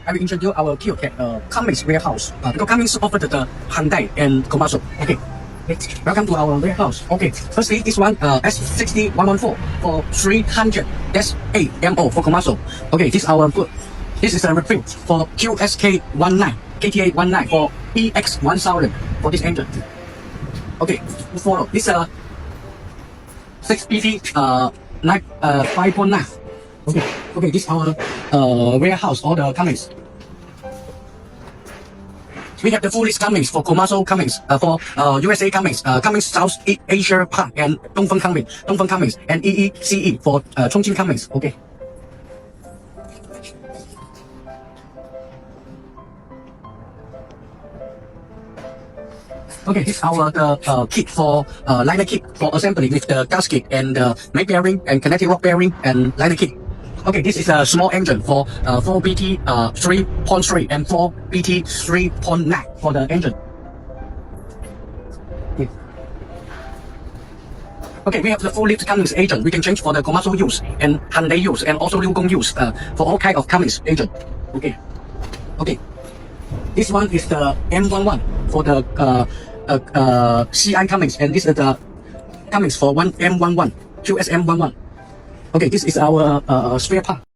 I will introduce our Kyotechs Cummins warehouse. Because Cummins offered the Hyundai and Komatsu. Okay. Welcome to our warehouse. Okay. Firstly, this one S60114 for 300. That's 8 MO for Komatsu. Okay. This is our good. This is a refill for QSK19, KTA19 for EX1000 for this engine. Okay. Follow this 6BT 5.9. Okay, this is our warehouse, all the Cummins. We have the full list Cummins for Komatsu Cummins, for USA Cummins, Cummins South Asia Park, and Dongfeng Cummins, and EECE for Chongqing Cummins. Okay. Okay, this is our kit for liner kit for assembly with the gasket and main bearing and connecting rod bearing and liner kit. Okay, this is a small engine for 4BT 3.3 and 4BT 3.9 for the engine. Okay, we have the full lift Cummins engine. We can change for the Komatsu use and Hyundai use and also Ryugong use for all kind of Cummins engine. Okay. This one is the M11 for the CI Cummins, and this is the Cummins for M11 QSM11. Okay, this is our spare part.